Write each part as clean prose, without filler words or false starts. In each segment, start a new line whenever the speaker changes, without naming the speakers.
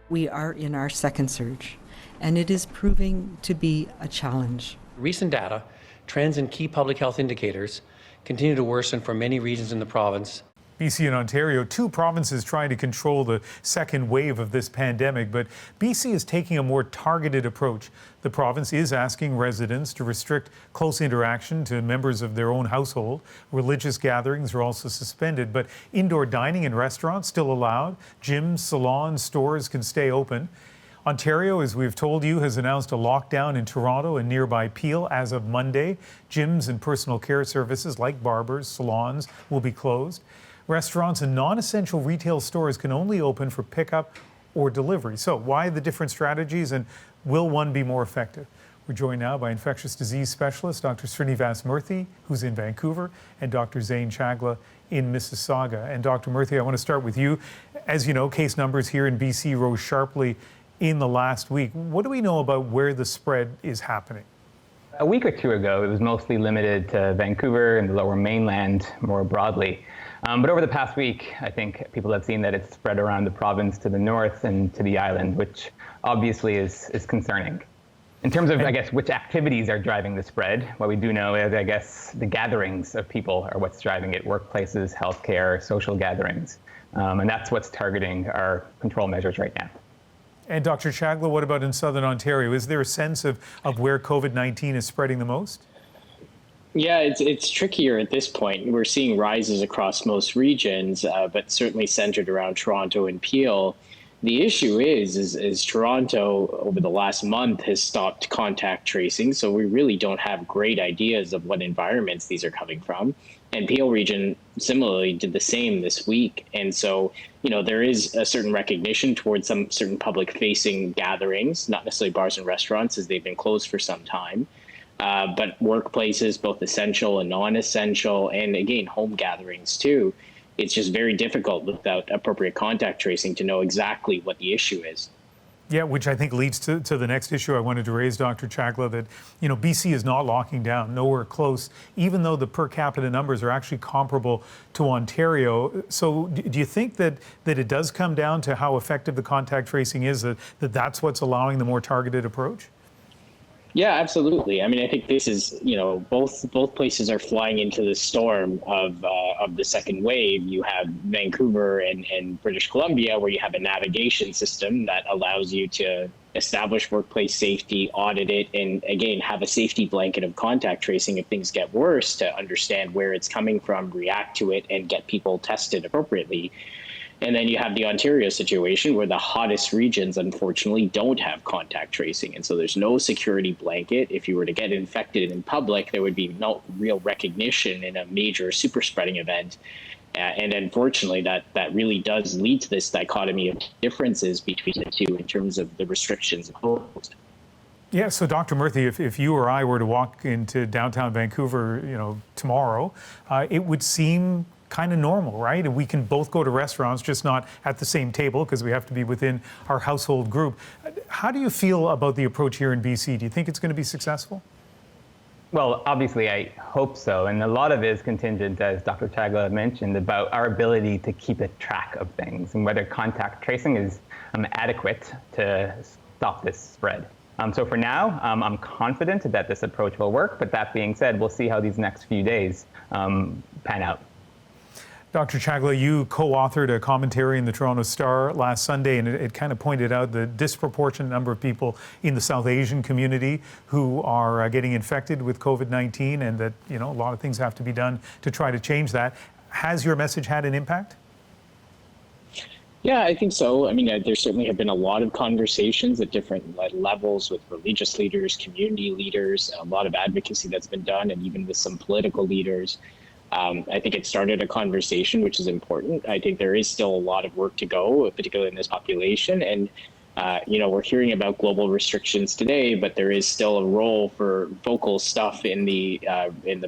We are in our second surge, and it is proving to be a challenge.
Recent data, trends in key public health indicators continue to worsen for many regions in the province.
BC and Ontario, two provinces trying to control the second wave of this pandemic, but BC is taking a more targeted approach. The province is asking residents to restrict close interaction to members of their own household. Religious gatherings are also suspended, but indoor dining and restaurants still allowed. Gyms, salons, stores can stay open. Ontario, as we've told you, has announced a lockdown in Toronto and nearby Peel as of Monday. Gyms and personal care services like barbers, salons will be closed. Restaurants and non-essential retail stores can only open for pickup or delivery. So why the different strategies, and will one be more effective? We're joined now by infectious disease specialist Dr. Srinivas Murthy, who's in Vancouver, and Dr. Zain Chagla in Mississauga. And Dr. Murthy, I want to start with you. As you know, case numbers here in BC rose sharply in the last week. What do we know about where the spread is happening?
A week or two ago, it was mostly limited to Vancouver and the Lower Mainland more broadly. But over the past week, I think people have seen that it's spread around the province to the north and to the island, which obviously is concerning. In terms of, I guess, which activities are driving the spread, what we do know is, I guess, the gatherings of people are what's driving it: workplaces, healthcare, social gatherings. And that's what's targeting our control measures right now.
And Dr. Chagla, what about in Southern Ontario? Is there a sense of where COVID-19 is spreading the most?
Yeah, it's trickier at this point. We're seeing rises across most regions, but certainly centered around Toronto and Peel. The issue is Toronto over the last month has stopped contact tracing, so we really don't have great ideas of what environments these are coming from. And Peel region similarly did the same this week. And so, there is a certain recognition towards some certain public-facing gatherings, not necessarily bars and restaurants, as they've been closed for some time. But workplaces, both essential and non-essential, and again, home gatherings too. It's just very difficult without appropriate contact tracing to know exactly what the issue is.
Yeah, which I think leads to the next issue I wanted to raise, Dr. Chagla, that, BC is not locking down, nowhere close, even though the per capita numbers are actually comparable to Ontario. So do you think that it does come down to how effective the contact tracing is, that's what's allowing the more targeted approach?
Yeah, absolutely. I mean, I think this is, both places are flying into the storm of the second wave. You have Vancouver and British Columbia, where you have a navigation system that allows you to establish workplace safety, audit it, and again, have a safety blanket of contact tracing if things get worse, to understand where it's coming from, react to it, and get people tested appropriately. And then you have the Ontario situation where the hottest regions, unfortunately, don't have contact tracing. And so there's no security blanket. If you were to get infected in public, there would be no real recognition in a major super spreading event. And unfortunately, that really does lead to this dichotomy of differences between the two in terms of the restrictions imposed.
Yeah, so Dr. Murthy, if you or I were to walk into downtown Vancouver, tomorrow, it would seem kind of normal, right? And we can both go to restaurants, just not at the same table because we have to be within our household group. How do you feel about the approach here in BC? Do you think it's going to be successful?
Well, obviously, I hope so. And a lot of it is contingent, as Dr. Chagla mentioned, about our ability to keep a track of things and whether contact tracing is adequate to stop this spread. So for now, I'm confident that this approach will work. But that being said, we'll see how these next few days pan out.
Dr. Chagla, you co-authored a commentary in the Toronto Star last Sunday, and it kind of pointed out the disproportionate number of people in the South Asian community who are getting infected with COVID-19, and that, a lot of things have to be done to try to change that. Has your message had an impact?
Yeah, I think so. I mean, there certainly have been a lot of conversations at different levels with religious leaders, community leaders, a lot of advocacy that's been done, and even with some political leaders. I think it started a conversation, which is important. I think there is still a lot of work to go, particularly in this population. And, we're hearing about global restrictions today, but there is still a role for vocal stuff in the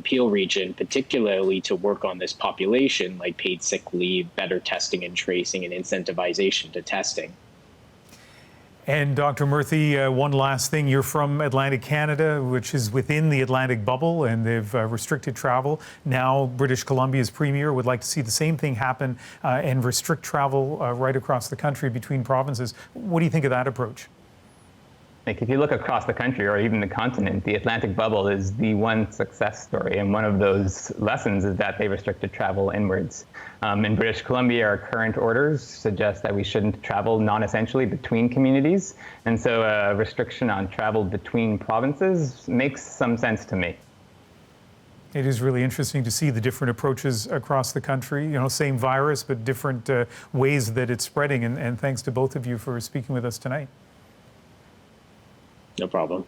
Peel region, particularly to work on this population, like paid sick leave, better testing and tracing, and incentivization to testing.
And Dr. Murthy, one last thing. You're from Atlantic Canada, which is within the Atlantic bubble, and they've restricted travel. Now British Columbia's premier would like to see the same thing happen and restrict travel right across the country between provinces. What do you think of that approach?
Like if you look across the country or even the continent, the Atlantic bubble is the one success story. And one of those lessons is that they restricted travel inwards. In British Columbia, our current orders suggest that we shouldn't travel non-essentially between communities. And so a restriction on travel between provinces makes some sense to me.
It is really interesting to see the different approaches across the country. You know, same virus, but different ways that it's spreading. And thanks to both of you for speaking with us tonight.
No problem.